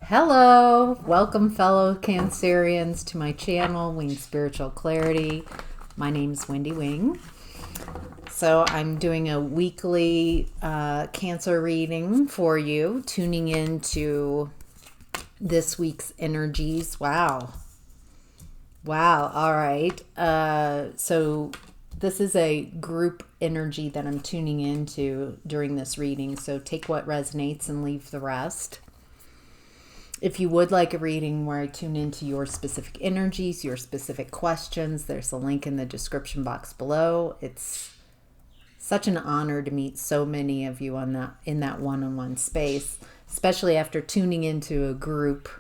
Hello, welcome fellow Cancerians to my channel, Wing Spiritual Clarity. My name's Wendy Wing. So I'm doing a weekly Cancer reading for you, tuning into this week's energies. Wow. All right. So this is a group energy that I'm tuning into during this reading. So take what resonates and leave the rest. If you would like a reading where I tune into your specific energies, your specific questions, there's a link in the description box below. It's such an honor to meet so many of you in that one-on-one space, especially after tuning into a group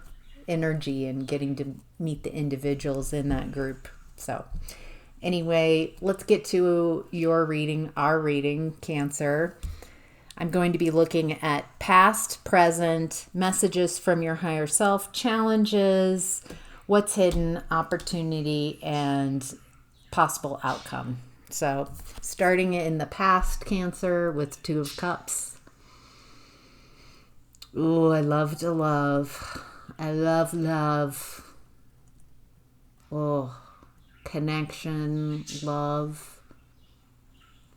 energy and getting to meet the individuals in that group. So anyway, let's get to your reading, our reading, Cancer. I'm going to be looking at past, present, messages from your higher self, challenges, what's hidden, opportunity, and possible outcome. So starting in the past, Cancer, with Two of Cups. Ooh, I love to love. I love love. Oh, connection, love.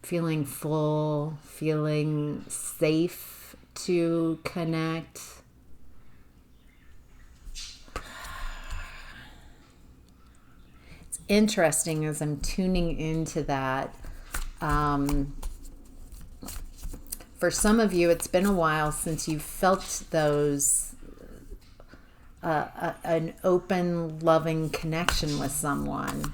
Feeling full, feeling safe to connect. It's interesting as I'm tuning into that. For some of you, it's been a while since you felt those, an open, loving connection with someone.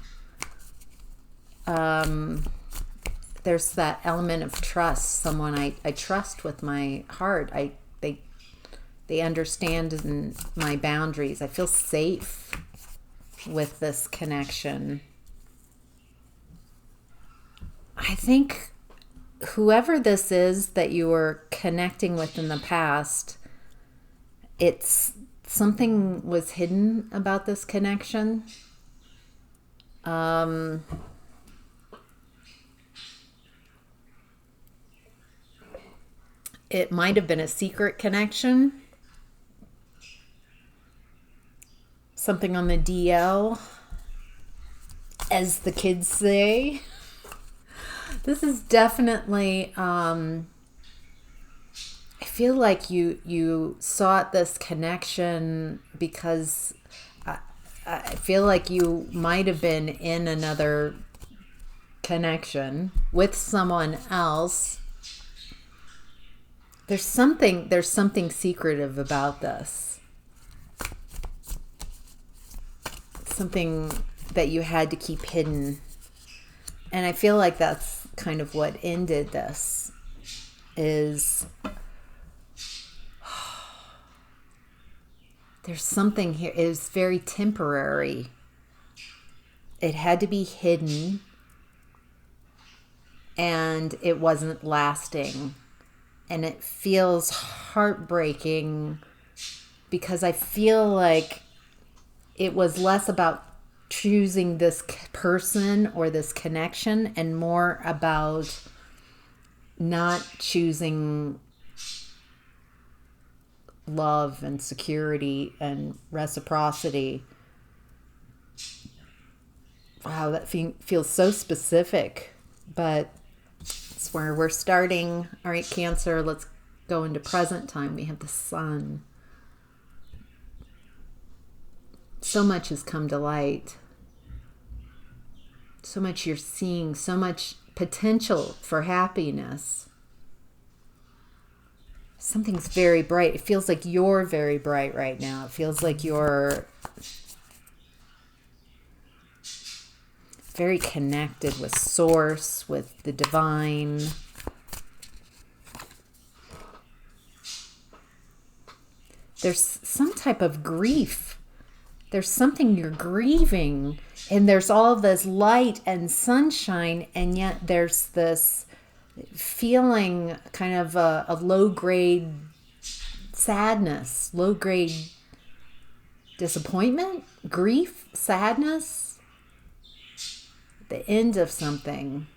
There's that element of trust, someone I trust with my heart. They understand my boundaries. I feel safe with this connection. I think whoever this is that you were connecting with in the past, it's something was hidden about this connection. It might have been a secret connection. Something on the DL, as the kids say. This is definitely, I feel like you sought this connection because I feel like you might have been in another connection with someone else. There's something secretive about this. Something that you had to keep hidden. And I feel like that's kind of what ended this. Is there's something here. It was very temporary. It had to be hidden. And it wasn't lasting. And it feels heartbreaking because I feel like it was less about choosing this person or this connection and more about not choosing love and security and reciprocity. Wow, that feels so specific, but it's where we're starting. All right, Cancer, let's go into present time. We have the Sun. So much has come to light. So much you're seeing, so much potential for happiness. Something's very bright. It feels like you're very bright right now. It feels like you're very connected with Source, with the divine. There's some type of grief. There's something you're grieving, and there's all this light and sunshine, and yet there's this feeling, kind of a low-grade sadness, low-grade disappointment, grief, sadness. The end of something.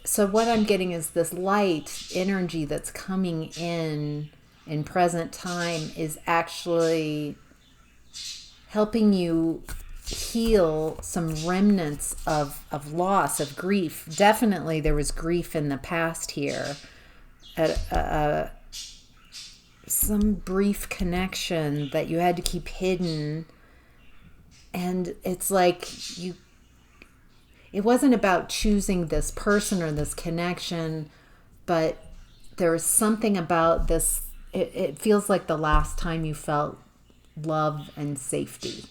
So what I'm getting is this light energy that's coming in in present time is actually helping you heal some remnants of loss, of grief. Definitely there was grief in the past here. Some brief connection that you had to keep hidden. And it's like it wasn't about choosing this person or this connection, but there was something about this. It feels like the last time you felt love and safety.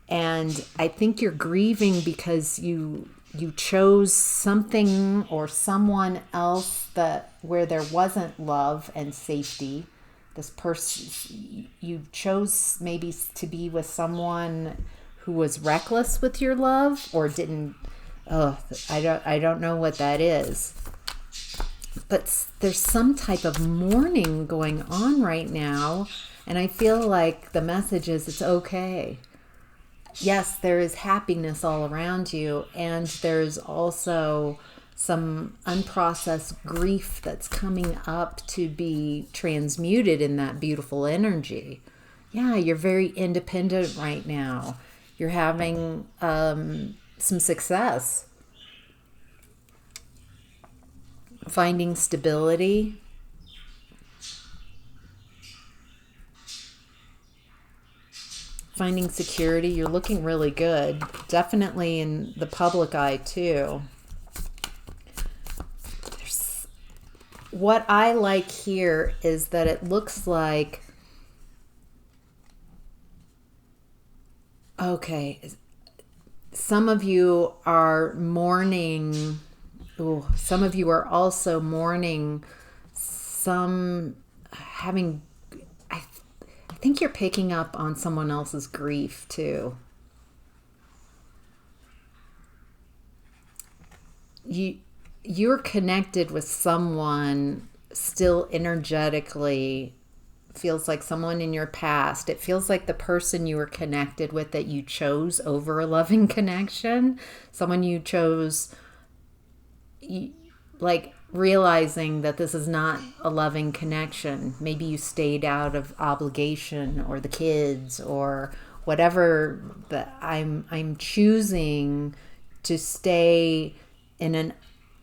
And I think you're grieving because you chose something or someone else where there wasn't love and safety. This person, you chose maybe to be with someone who was reckless with your love, or didn't. I don't know what that is. But there's some type of mourning going on right now, and I feel like the message is it's okay. Yes, there is happiness all around you, and there's also some unprocessed grief that's coming up to be transmuted in that beautiful energy. Yeah, you're very independent right now. You're having some success. Finding stability. Finding security. You're looking really good. Definitely in the public eye too. What I like here is that it looks like, okay, some of you are mourning. Ooh, some of you are also mourning some having, I think you're picking up on someone else's grief too. You're connected with someone still energetically. Feels like someone in your past. It feels like the person you were connected with that you chose over a loving connection. Someone you chose, like realizing that this is not a loving connection. Maybe you stayed out of obligation or the kids or whatever. That I'm choosing to stay in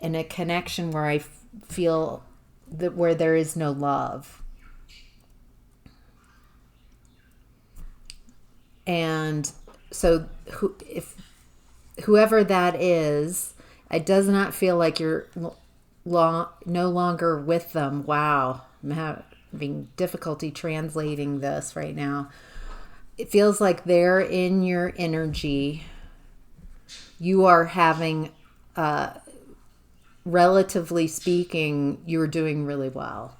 a connection where I feel that where there is no love. And so if whoever that is, it does not feel like you're no longer with them. Wow, I'm having difficulty translating this right now. It feels like they're in your energy. You are having, relatively speaking, you're doing really well.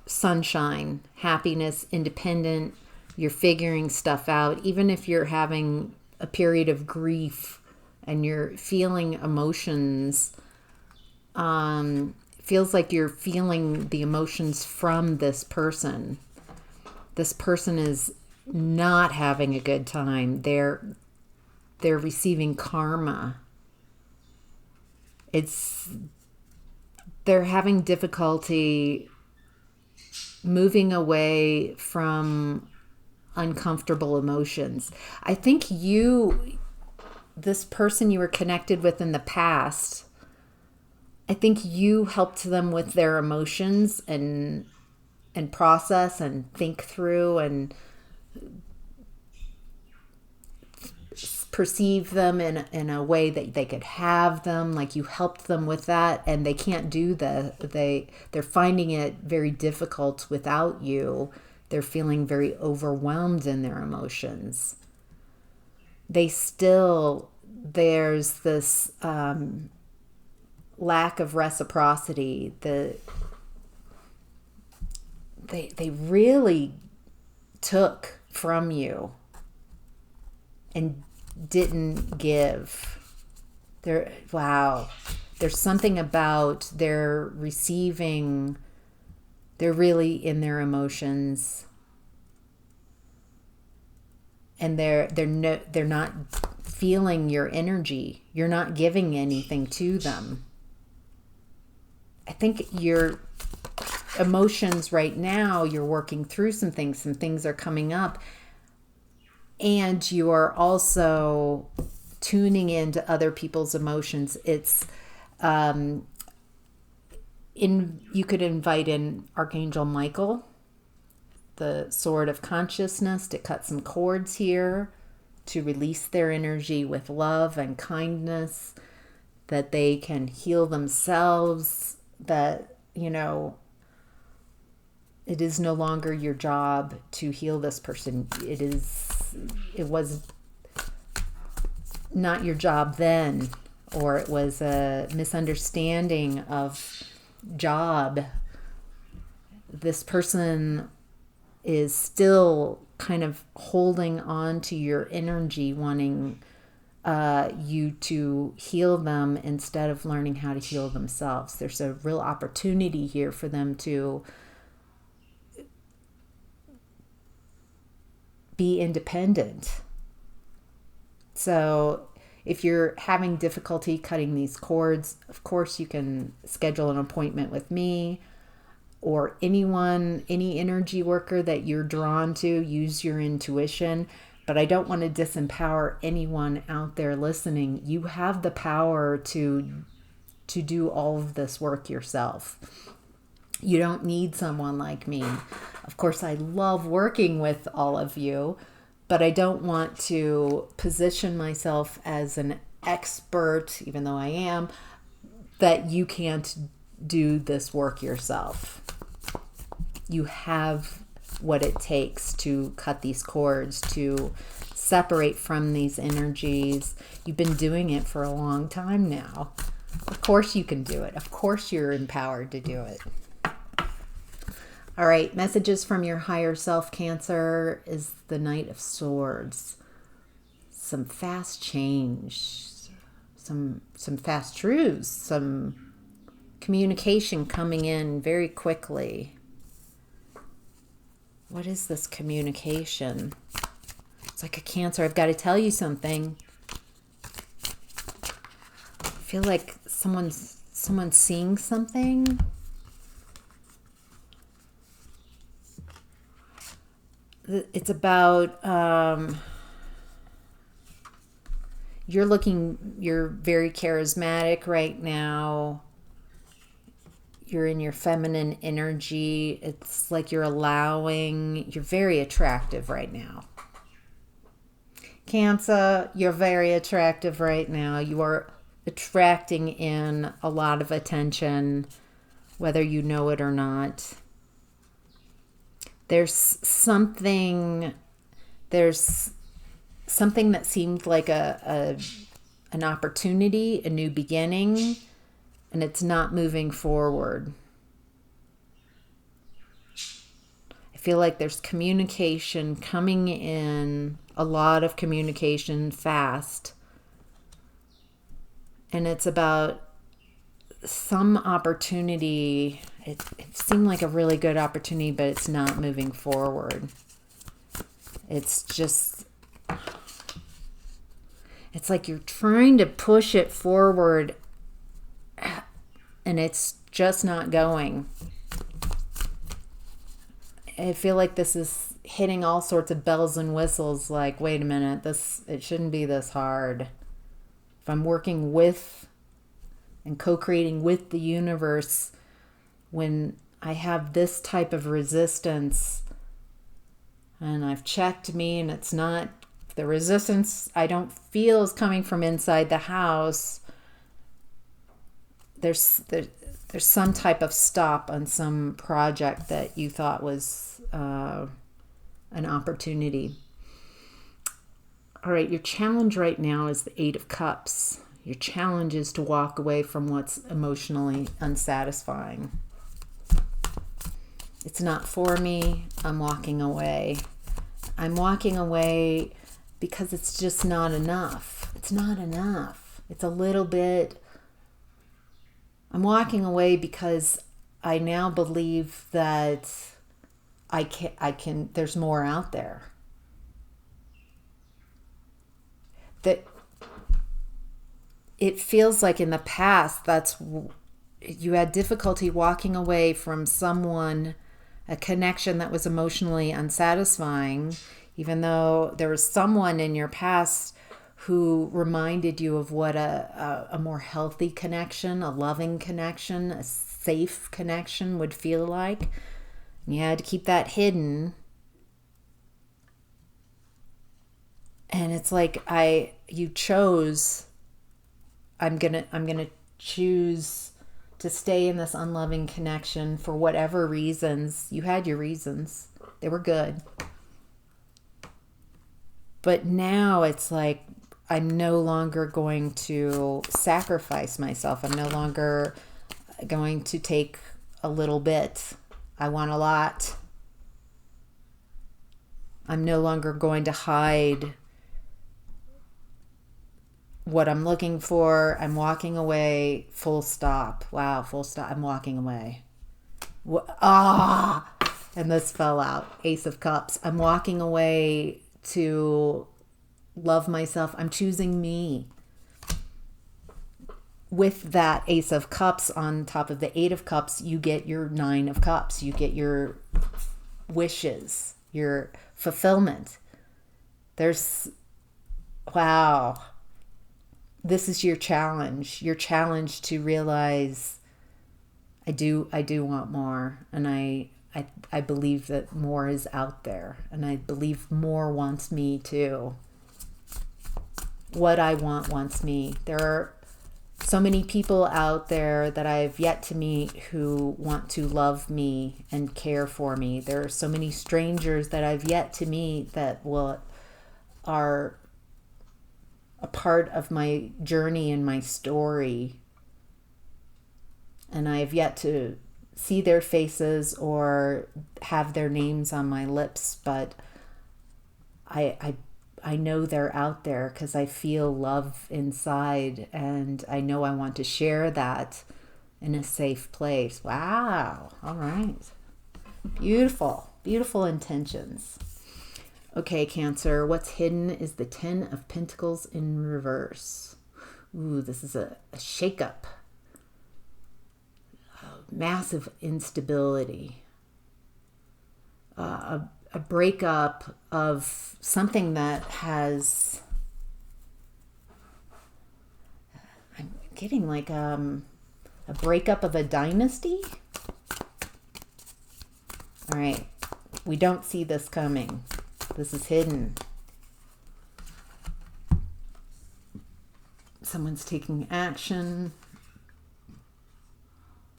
Sunshine, happiness, independent. You're figuring stuff out. Even if you're having a period of grief and you're feeling emotions, feels like you're feeling the emotions from this person. This person is not having a good time. They're receiving karma. They're having difficulty moving away from uncomfortable emotions. I think this person you were connected with in the past, I think you helped them with their emotions and process and think through and perceive them in a way that they could have them. Like you helped them with that, and they can't do that. They're finding it very difficult without you. They're feeling very overwhelmed in their emotions. There's this lack of reciprocity. They really took from you and didn't give. There's something about their receiving. They're really in their emotions, and they're not feeling your energy. You're not giving anything to them. I think your emotions right now, you're working through some things are coming up, and you are also tuning into other people's emotions. It's you could invite in Archangel Michael, the sword of consciousness, to cut some cords here, to release their energy with love and kindness, that they can heal themselves, that, it is no longer your job to heal this person. It was not your job then, or it was a misunderstanding of job. This person is still kind of holding on to your energy, wanting you to heal them instead of learning how to heal themselves. There's a real opportunity here for them to be independent. So if you're having difficulty cutting these cords, of course you can schedule an appointment with me or anyone, any energy worker that you're drawn to. Use your intuition. But I don't want to disempower anyone out there listening. You have the power to do all of this work yourself. You don't need someone like me. Of course, I love working with all of you, but I don't want to position myself as an expert, even though I am, that you can't do this work yourself. You have what it takes to cut these cords, to separate from these energies. You've been doing it for a long time now. Of course you can do it. Of course you're empowered to do it. All right, messages from your higher self, Cancer, is the Knight of Swords. Some fast change, some fast truths, some communication coming in very quickly. What is this communication? It's like a Cancer. I've got to tell you something. I feel like someone's seeing something. It's about you're very charismatic right now. You're in your feminine energy. It's like you're very attractive right now. Cancer, you're very attractive right now. You are attracting in a lot of attention, whether you know it or not. There's something that seemed like an opportunity, a new beginning, and it's not moving forward. I feel like there's communication coming in, a lot of communication fast. And it's about some opportunity. It seemed like a really good opportunity, but it's not moving forward. It's like you're trying to push it forward and it's just not going. I feel like this is hitting all sorts of bells and whistles, like, wait a minute, it shouldn't be this hard. If I'm working with and co-creating with the universe, when I have this type of resistance and I've checked me and it's not, the resistance I don't feel is coming from inside the house, there's some type of stop on some project that you thought was an opportunity. All right, your challenge right now is the Eight of Cups. Your challenge is to walk away from what's emotionally unsatisfying. It's not for me. I'm walking away. I'm walking away because it's just not enough. It's not enough. It's a little bit. I'm walking away because I now believe that I can, there's more out there. That it feels like in the past, you had difficulty walking away from someone, a connection that was emotionally unsatisfying, even though there was someone in your past who reminded you of what a more healthy connection, a loving connection, a safe connection would feel like. And you had to keep that hidden. And it's like you chose, I'm gonna choose to stay in this unloving connection for whatever reasons. You had your reasons. They were good. But now it's like, I'm no longer going to sacrifice myself. I'm no longer going to take a little bit. I want a lot. I'm no longer going to hide what I'm looking for. I'm walking away, full stop. Wow, full stop. I'm walking away. And this fell out. Ace of Cups. I'm walking away to love myself. I'm choosing me. With that Ace of Cups on top of the Eight of Cups, you get your Nine of Cups. You get your wishes, your fulfillment. Wow. This is your challenge. Your challenge to realize I do want more, and I believe that more is out there, and I believe more wants me too. What I want wants me. There are so many people out there that I've yet to meet who want to love me and care for me. There are so many strangers that I've yet to meet that are a part of my journey and my story. And I have yet to see their faces or have their names on my lips, but I know they're out there because I feel love inside, and I know I want to share that in a safe place. Wow. All right. Beautiful. Beautiful intentions. Okay, Cancer, what's hidden is the Ten of Pentacles in reverse. Ooh, this is a shakeup. Massive instability. A breakup of something that has... I'm getting like a breakup of a dynasty. All right. We don't see this coming. This is hidden. Someone's taking action.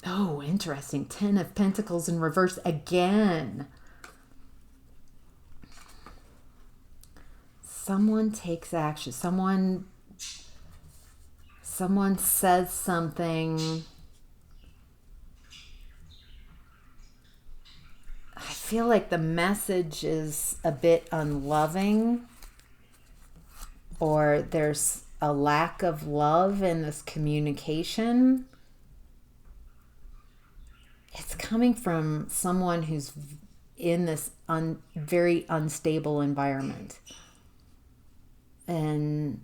Oh, interesting. Ten of Pentacles in reverse again. Someone takes action. Someone says something. I feel like the message is a bit unloving, or there's a lack of love in this communication. It's coming from someone who's in this very unstable environment. And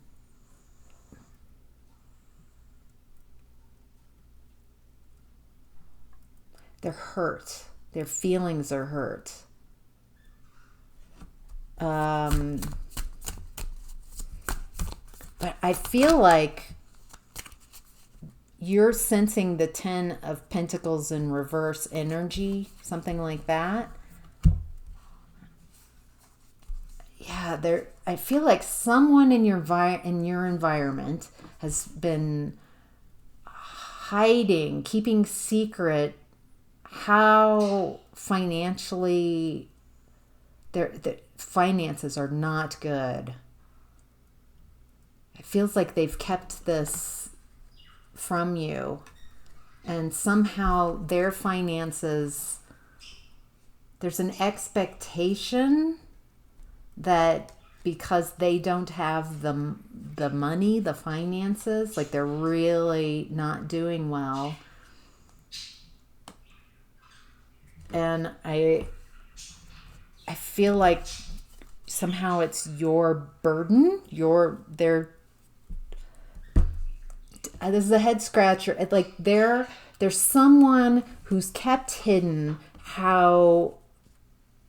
they're hurt. Their feelings are hurt. But I feel like you're sensing the Ten of Pentacles in reverse energy, something like that. Yeah, I feel like someone in your environment has been hiding, keeping secret how financially their finances are not good. It feels like they've kept this from you, and somehow their finances, there's an expectation that because they don't have the money, the finances, like they're really not doing well. And I feel like somehow it's your burden. This is a head scratcher. Like they're there's someone who's kept hidden how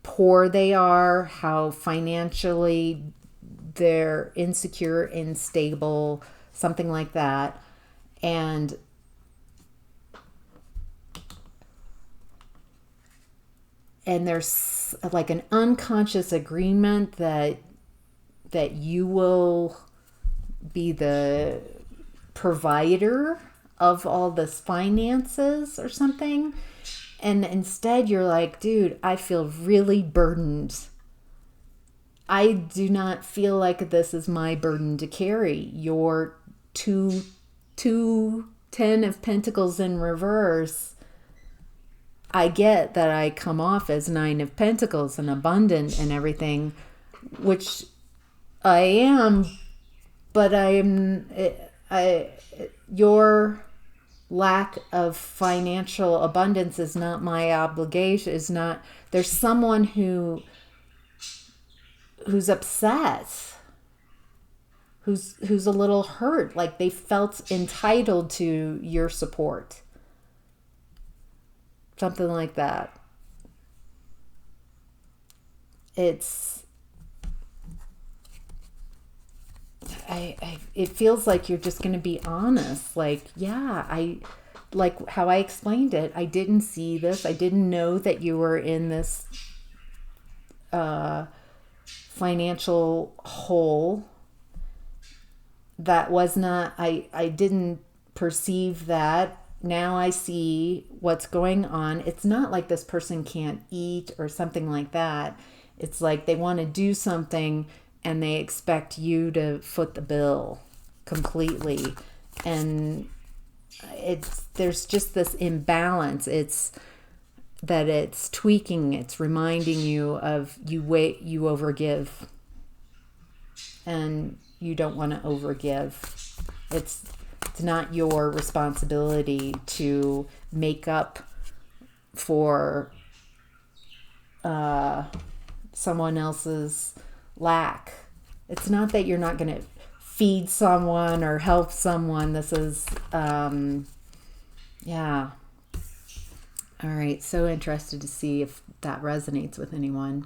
poor they are, how financially they're insecure, unstable, something like that. And there's like an unconscious agreement that you will be the provider of all this finances or something. And instead you're like, dude, I feel really burdened. I do not feel like this is my burden to carry. Your two 10 of Pentacles in reverse. I get that I come off as 9 of Pentacles and abundant and everything, which I am, but your lack of financial abundance is not my obligation. Is not. There's someone who's upset, who's a little hurt, like they felt entitled to your support. Something like that. It feels like you're just going to be honest. Like, yeah, like how I explained it. I didn't see this. I didn't know that you were in this financial hole. That was not, I didn't perceive that. Now I see what's going on. It's not like this person can't eat or something like that. It's like they want to do something and they expect you to foot the bill completely. And there's just this imbalance. It's tweaking. It's reminding you of you overgive. And you don't want to overgive. It's not your responsibility to make up for someone else's lack. It's not that you're not going to feed someone or help someone. This is, yeah. All right, so interested to see if that resonates with anyone.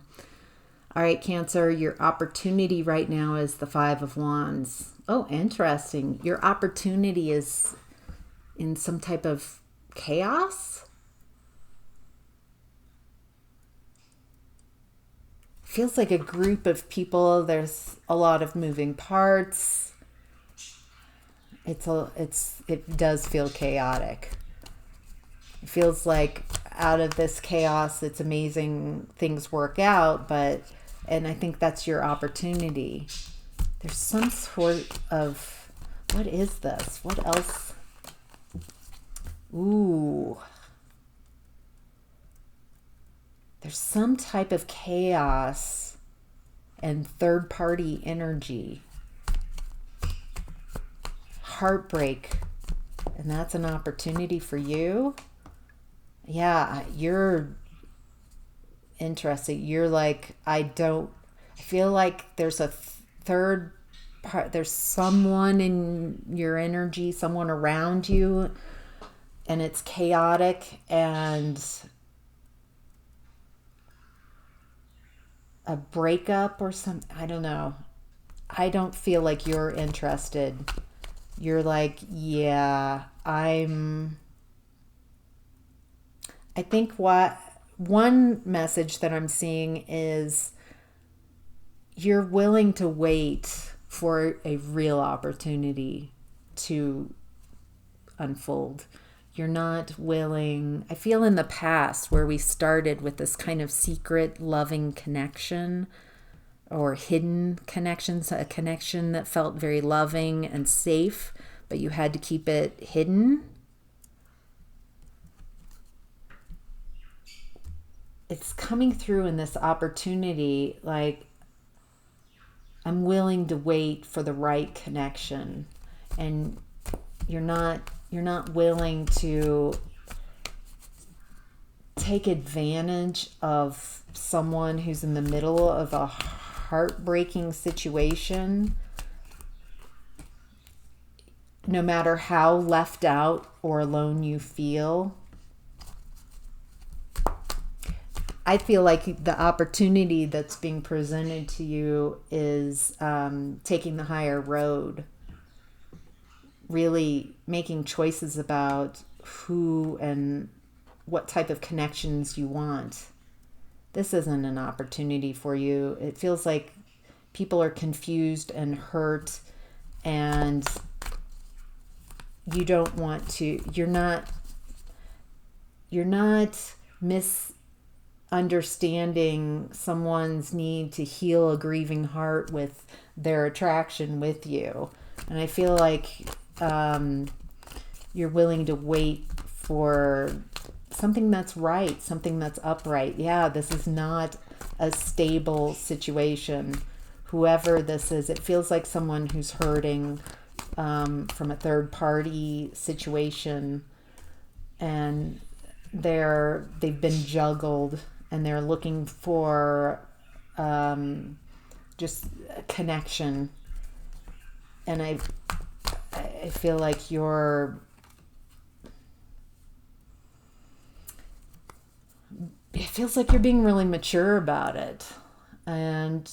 All right, Cancer, your opportunity right now is the 5 of Wands. Oh, interesting. Your opportunity is in some type of chaos? Feels like a group of people. There's a lot of moving parts. It does feel chaotic. It feels like out of this chaos, it's amazing things work out, and I think that's your opportunity. There's some sort of, what is this? What else? Ooh. There's some type of chaos and third-party energy. Heartbreak. And that's an opportunity for you. Yeah, you're interested. You're like, I feel like there's a third part. There's someone in your energy, someone around you, and it's chaotic and a breakup or something. I don't know. I don't feel like you're interested. You're like, yeah, I think one message that I'm seeing is you're willing to wait for a real opportunity to unfold. You're not willing. I feel in the past where we started with this kind of secret loving connection or hidden connections, a connection that felt very loving and safe, but you had to keep it hidden. It's coming through in this opportunity, like I'm willing to wait for the right connection, and you're not willing to take advantage of someone who's in the middle of a heartbreaking situation. no matter how left out or alone you feel, I feel like the opportunity that's being presented to you is taking the higher road, really making choices about who and what type of connections you want. This isn't an opportunity for you. It feels like people are confused and hurt, and you don't want to, you're not misunderstanding someone's need to heal a grieving heart with their attraction with you. And I feel like you're willing to wait for something that's right, something that's upright. Yeah, this is not a stable situation. Whoever this is, it feels like someone who's hurting from a third party situation, and they've been juggled, and they're looking for just a connection. And I feel like it feels like you're being really mature about it. And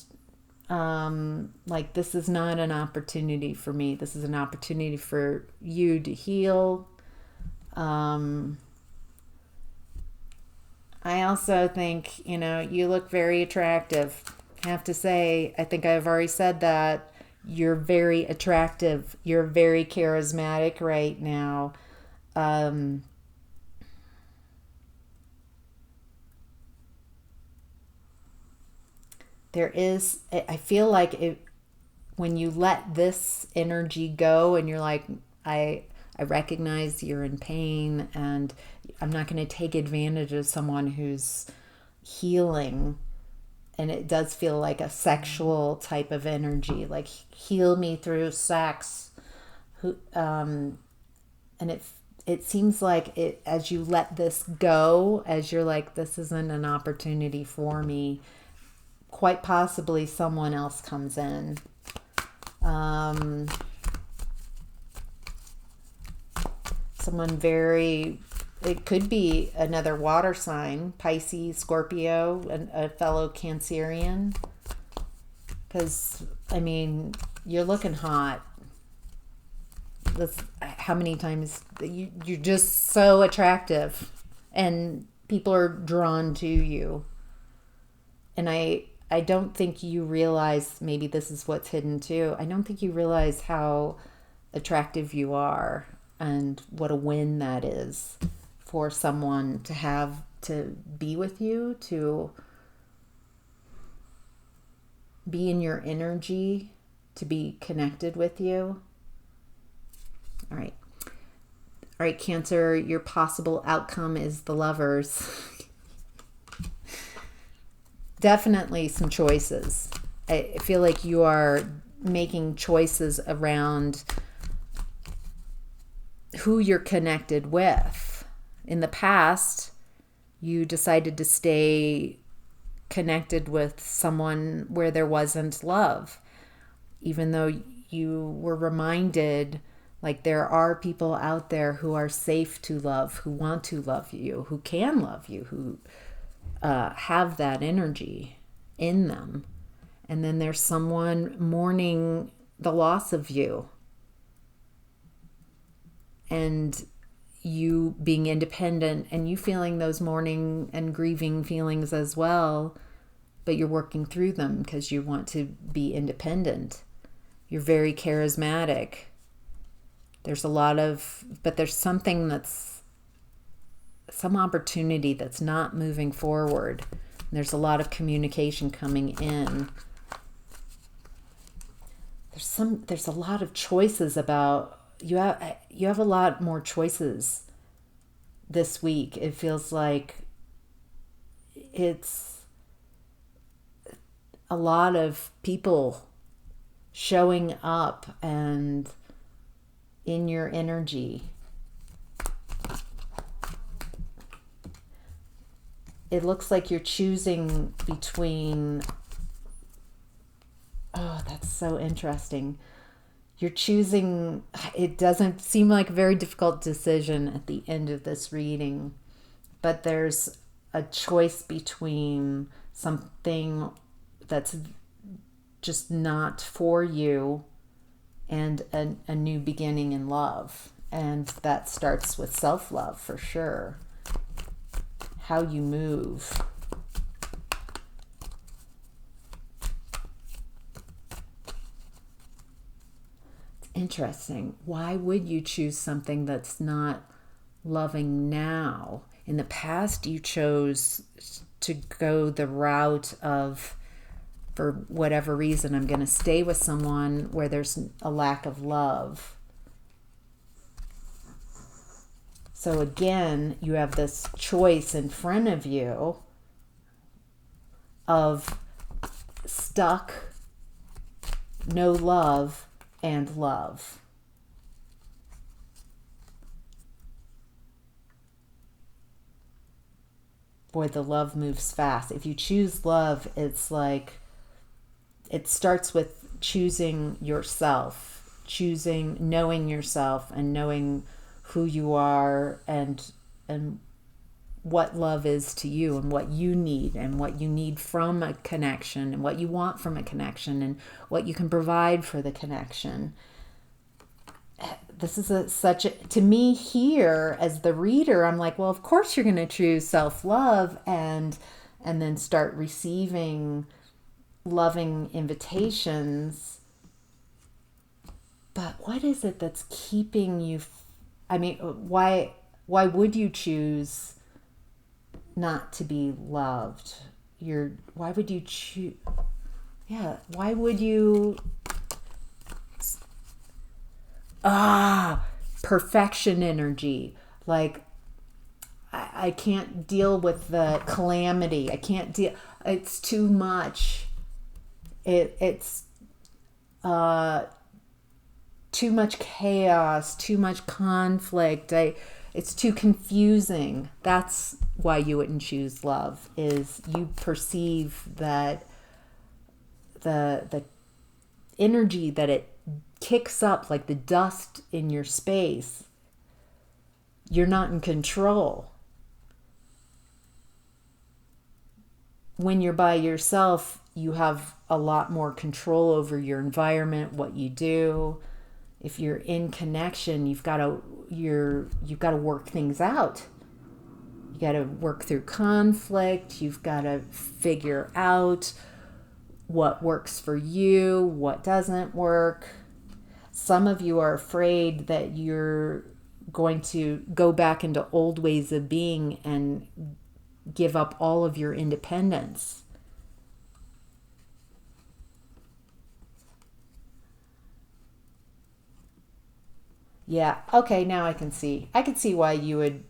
like, this is not an opportunity for me. This is an opportunity for you to heal. I also think, you look very attractive. I have to say, I think I've already said that. You're very attractive. You're very charismatic right now. I feel like when you let this energy go and you're like, I recognize you're in pain, and I'm not going to take advantage of someone who's healing. And it does feel like a sexual type of energy, like heal me through sex. And it seems like as you let this go, as you're like, this isn't an opportunity for me, quite possibly someone else comes in. It could be another water sign, Pisces, Scorpio, a fellow Cancerian. Because, you're looking hot. How many times you're just so attractive, and people are drawn to you. And I don't think you realize, maybe this is what's hidden too, I don't think you realize how attractive you are, and what a win that is for someone to be with you, to be in your energy, to be connected with you. All right, Cancer, your possible outcome is the Lovers. Definitely some choices. I feel like you are making choices around who you're connected with. In the past, you decided to stay connected with someone where there wasn't love, even though you were reminded, like, there are people out there who are safe to love, who want to love you, who can love you, who have that energy in them. And then there's someone mourning the loss of you, and you being independent, and you feeling those mourning and grieving feelings as well, but you're working through them because you want to be independent. You're very charismatic. There's some opportunity that's not moving forward. There's a lot of communication coming in. There's a lot of choices about, you have a lot more choices this week. It feels like it's a lot of people showing up and in your energy. It looks like you're choosing between, oh, that's so interesting. you're choosing, it doesn't seem like a very difficult decision at the end of this reading, but there's a choice between something that's just not for you and a new beginning in love. And that starts with self-love for sure. How you move. It's interesting. Why would you choose something that's not loving now? In the past, you chose to go the route of, for whatever reason, I'm going to stay with someone where there's a lack of love. So again, you have this choice in front of you of stuck, no love, and love. Boy, the love moves fast. If you choose love, it's like, it starts with choosing yourself, choosing, knowing yourself and knowing who you are and what love is to you and what you need from a connection and what you want from a connection and what you can provide for the connection. This is such a, to me here as the reader, I'm like, well, of course you're going to choose self-love and then start receiving loving invitations. But what is it that's keeping you? I mean, why would you choose not to be loved? Why would you choose? Yeah, why would you? Perfection energy. Like, I can't deal with the calamity. I can't deal. It's too much. It's too much chaos, too much conflict. It's too confusing. That's why you wouldn't choose love, is you perceive that the energy that it kicks up like the dust in your space, you're not in control. When you're by yourself, you have a lot more control over your environment, what you do. If you're in connection, you've got to work things out. You got to work through conflict. You've got to figure out what works for you, what doesn't work. Some of you are afraid that you're going to go back into old ways of being and give up all of your independence. Yeah, okay, now I can see. I can see why you would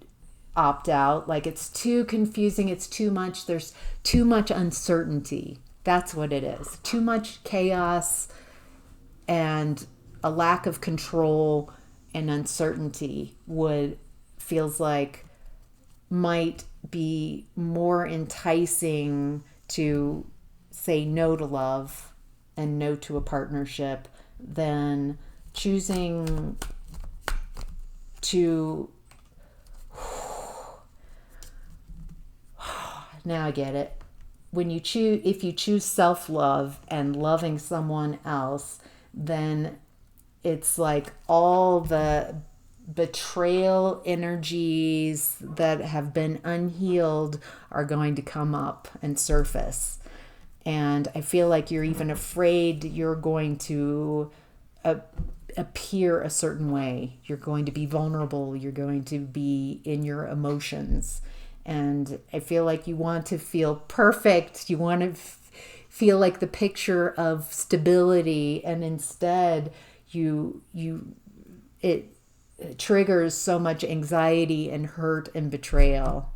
opt out. Like, it's too confusing, it's too much, there's too much uncertainty. That's what it is. Too much chaos and a lack of control and uncertainty feels like might be more enticing to say no to love and no to a partnership than choosing to. Now I get it. If you choose self-love and loving someone else, then it's like all the betrayal energies that have been unhealed are going to come up and surface. And I feel like you're even afraid you're going to appear a certain way. You're going to be vulnerable. You're going to be in your emotions. And I feel like you want to feel perfect. You want to feel like the picture of stability. And instead, it triggers so much anxiety and hurt and betrayal.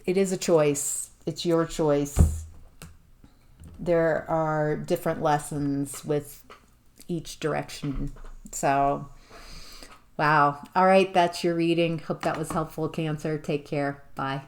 It is a choice. It's your choice. There are different lessons with each direction. So, wow. All right, that's your reading. Hope that was helpful, Cancer. Take care. Bye.